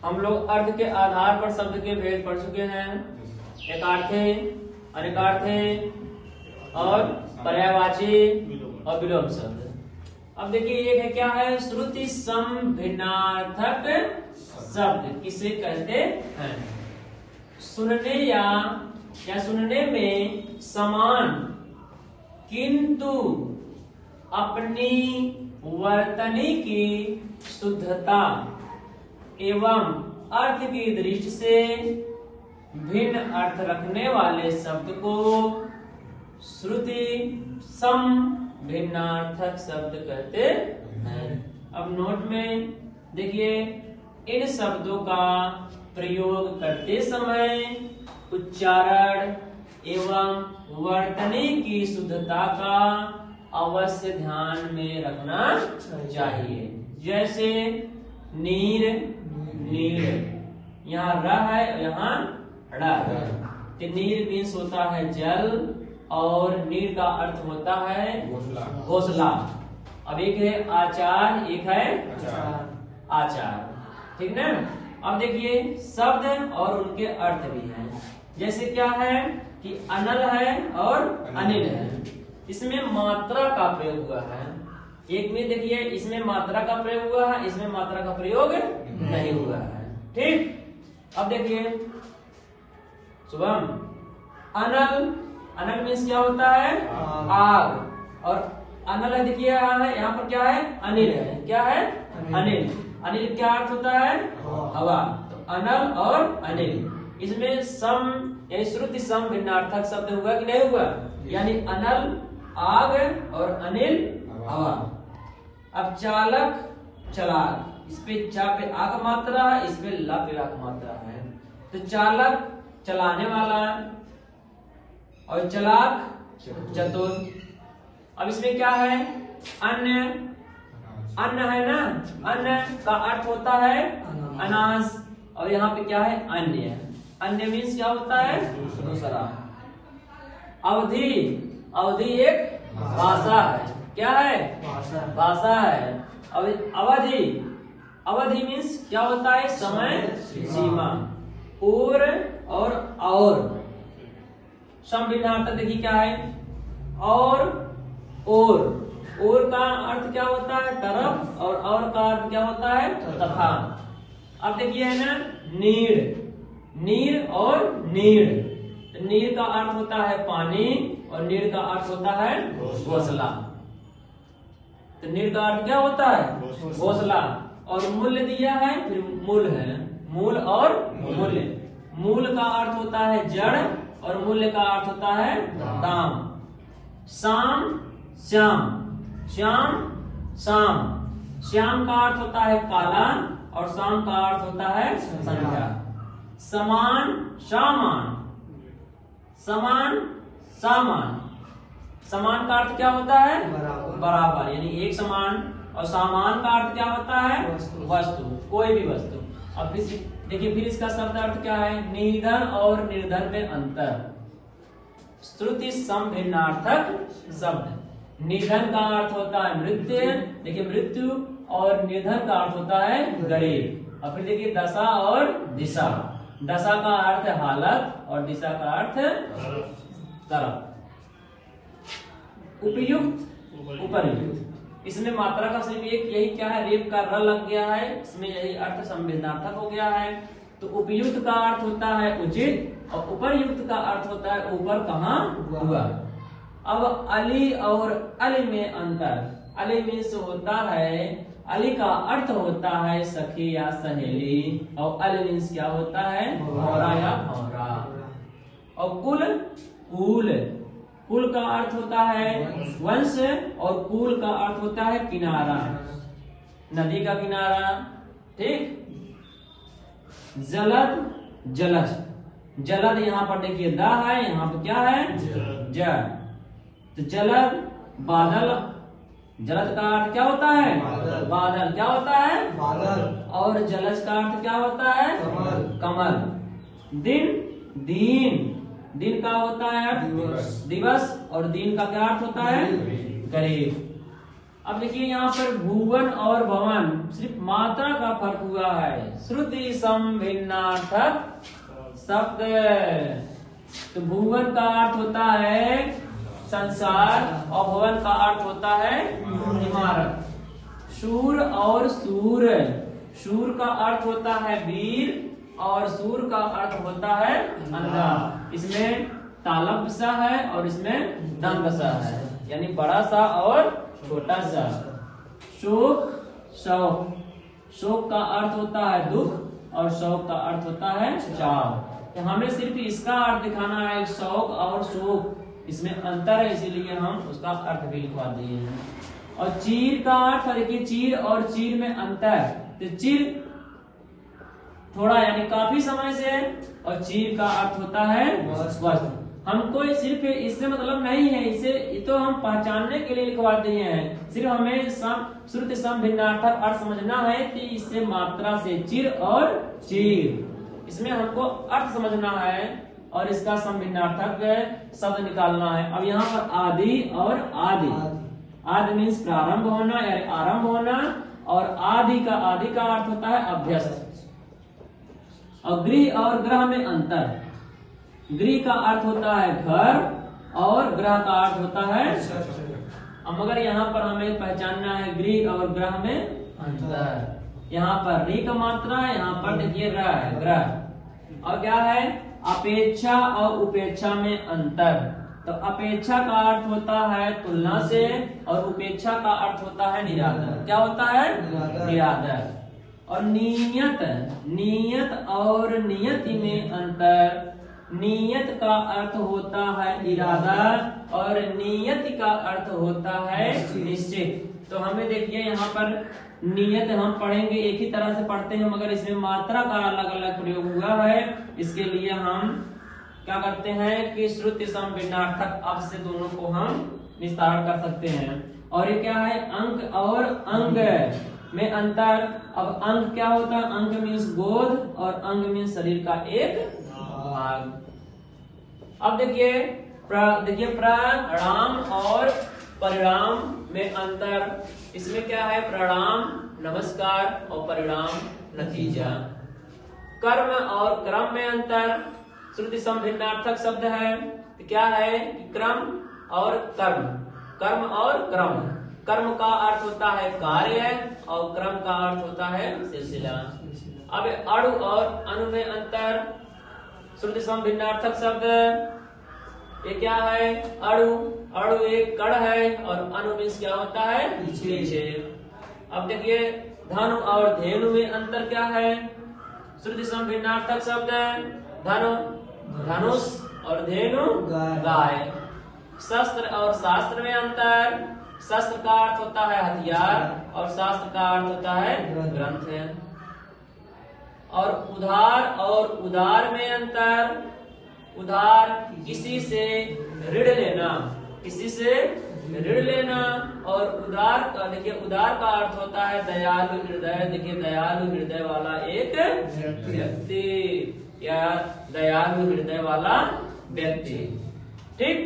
हम लोग अर्थ के आधार पर शब्द के भेद पढ़ चुके हैं। एकार्थे, अनेकार्थे और पर्यायवाची और विलोम शब्द। अब देखिए एक है क्या है, श्रुति सम भिन्नार्थक शब्द किसे कहते हैं? सुनने या सुनने में समान किंतु अपनी वर्तनी की शुद्धता एवं अर्थ की दृष्टि से भिन्न अर्थ रखने वाले शब्द को श्रुति सम भिन्नार्थक शब्द कहते हैं। अब नोट में देखिए, इन शब्दों का प्रयोग करते समय उच्चारण एवं वर्तनी की शुद्धता का अवश्य ध्यान में रखना चाहिए। जैसे नीर, नीर, यहाँ र है और यहाँ ड़ है, तो नीर मीन्स होता है जल और नीर का अर्थ होता है घोंसला। अब एक है आचार, एक है आचार, ठीक ना। अब देखिए शब्द और उनके अर्थ भी हैं। जैसे क्या है कि अनल है और अनिल है, इसमें मात्रा का प्रयोग हुआ है। एक में देखिए इसमें मात्रा का प्रयोग हुआ है, इसमें मात्रा का प्रयोग नहीं हुआ है, ठीक। अब देखिए शुभम, अनल, अनल मीन्स क्या होता है? आग। और अनल है, देखिए यहाँ पर क्या है? अनिल है। क्या है? अनिल। अनिल क्या अर्थ होता है? हवा। तो अनल और अनिल, इसमें सम यानी श्रुति सम भिन्नार्थक शब्द हुआ कि नहीं हुआ? यानी अनल आग और अनिल हवा। अब चालक, चलाक, इस पे चा पे आ का मात्रा है, इस पे ला पे ला का मात्रा है। तो चालक चलाने वाला और चलाक चतुर। अब इसमें क्या है? अन्य, अन्न है ना, अन्न का अर्थ होता है अनाज, और यहाँ पे क्या है? अन्य। अन्य मीन्स क्या होता है? दूसरा। अवधि, अवधि एक भाषा है। क्या है? भाषा है। अवधि, अवधि मीन्स क्या होता है? समय, सीमा। और संविधान देखिए क्या है? और का अर्थ क्या होता है? तरफ, और का अर्थ क्या होता है? तथा। अब देखिए है ना नीर, नीर और नीर। नीर का अर्थ होता है पानी और नीर का अर्थ होता है घोंसला। तो नीर का अर्थ क्या होता है? घोंसला। और मूल्य दिया है, फिर मूल है, मूल और मूल्य। मूल का अर्थ होता है जड़ और मूल्य का अर्थ होता है दाम। शाम, श्याम, श्याम, शाम। श्याम का अर्थ होता है काला और शाम का अर्थ होता है संध्या। समान, सामान, समान, सामान। समान का अर्थ क्या होता है? बराबर, यानी एक समान। और सामान का अर्थ क्या होता है? वस्तु, कोई भी वस्तु। अब देखिए फिर इसका शब्द अर्थ क्या है? निधन और निर्धन में अंतर। श्रुति सम भिन्नार्थक शब्द। निधन का अर्थ होता है मृत्यु, देखिए मृत्यु, और निधन का अर्थ होता है गरीब। और फिर देखिए दशा और दिशा। दशा का अर्थ है हालत और दिशा का अर्थ तरफ। उपयुक्त, उपयुक्त, इसमें मात्रा का सिर्फ एक यही क्या है? रेप का र लग गया है, इसमें यही अर्थ संविधानार्थक हो गया है। तो उपयुक्त का अर्थ होता है उचित और उपयुक्त का अर्थ होता है ऊपर कहाँ हुआ। अब अली और अली में अंतर। अली मीन्स होता है, अली का अर्थ होता है सखी या सहेली, और अली मीन्स क्या होता है? भौरा या भौरा। और कुल, कुल, कुल का अर्थ होता है वंश और कुल का अर्थ होता है किनारा, नदी का किनारा, ठीक। जलद, जलज, जलद यहाँ पर देखिए द है, यहाँ पर क्या है? ज। तो जलद, बादल, जलद का अर्थ क्या होता है? बादल। क्या होता है? बादल। और जलज का अर्थ क्या होता है? कमल, कमल। दिन, दीन, दिन का होता है दिवस, और दिन का क्या अर्थ होता है? गरीब। अब देखिए यहाँ पर भुवन और भवन सिर्फ मात्रा का फर्क हुआ है। श्रुति सम भिन्नार्थक शब्द। तो भुवन का अर्थ होता है संसार और भवन का अर्थ होता है इमारत। शूर और सूर, शूर का अर्थ होता है वीर और सूर का अर्थ होता है अंधा। इसमें तालब सा है और इसमें दंग सा है, यानी बड़ा सा और छोटा सा। शोक शौक, शोक का अर्थ होता है दुख और शौक का अर्थ होता है चाव। तो हमें सिर्फ इसका अर्थ दिखाना है, शौक और शोक इसमें अंतर है, इसीलिए हम उसका अर्थ भी लिखवा दिए हैं। और चीर का अर्थ देखिए, चीर और चीर में अंतर। तो चीर थोड़ा यानी काफी समय से, और चीर का अर्थ होता है स्वस्थ। हमको सिर्फ इससे मतलब नहीं है, इसे तो हम पहचानने के लिए लिखवा दिए हैं। सिर्फ हमें श्रुति सम भिन्नार्थक अर्थ समझना है कि इससे मात्रा से चिर और चीर, इसमें हमको अर्थ समझना है और इसका सम भिन्नार्थक शब्द निकालना है। अब यहाँ पर आदि और आदि, आदि मीन्स प्रारंभ होना यानी आरंभ होना, और आदि का अर्थ होता है अभ्यस्त। और गृह और ग्रह में अंतर। गृह का अर्थ होता है घर और ग्रह का अर्थ होता है। अब मगर यहाँ पर हमें पहचानना है गृह और ग्रह में अंतर। यहाँ पर री का मात्रा, यहाँ पर देखिए र है ग्रह। और क्या है अपेक्षा और उपेक्षा में अंतर। तो अपेक्षा का अर्थ होता है तुलना से और उपेक्षा का अर्थ होता है निरादर। क्या होता है निरादर। और नियत, नियत और नियति में अंतर। नियत का अर्थ होता है इरादा और नियति का अर्थ होता है निश्चित। तो हमें देखिए यहाँ पर नियत हम पढ़ेंगे एक ही तरह से पढ़ते हैं, मगर इसमें मात्रा का अलग अलग प्रयोग हुआ है। इसके लिए हम क्या करते हैं कि श्रुति सम भिन्नार्थक अब से दोनों को हम विस्तार कर सकते हैं। और ये क्या है अंक और अंग में अंतर। अब अंग क्या होता है, अंग मीन्स गोद और अंग मीन्स शरीर का एक भाग। अब देखिए प्रणाम और परिणाम में अंतर। इसमें क्या है प्रणाम नमस्कार और परिणाम नतीजा। कर्म और क्रम में अंतर। श्रुति सम भिन्नार्थक शब्द है, तो क्या है क्रम और कर्म, कर्म और क्रम। कर्म का अर्थ होता है कार्य और क्रम का अर्थ होता है सिलसिला। अब अणु और अणु में अंतर। श्रुति सम भिन्नार्थक शब्द ये क्या है अणु, अणु एक कण है और अणु मीन्स क्या होता है पीछे। अब देखिए धनु और धेनु में अंतर क्या है। श्रुति सम भिन्नार्थक शब्द धनु धनुष और धेनु गाय। शस्त्र और शास्त्र में अंतर। शस्त्र का अर्थ होता है हथियार और शास्त्र का अर्थ होता है ग्रंथ। और उधार में अंतर। उधार किसी से ऋण लेना, किसी से ऋण लेना। और उदार का देखिए उदार का अर्थ होता है दयालु हृदय। देखिए दयालु हृदय वाला एक व्यक्ति या दयालु हृदय वाला व्यक्ति। ठीक।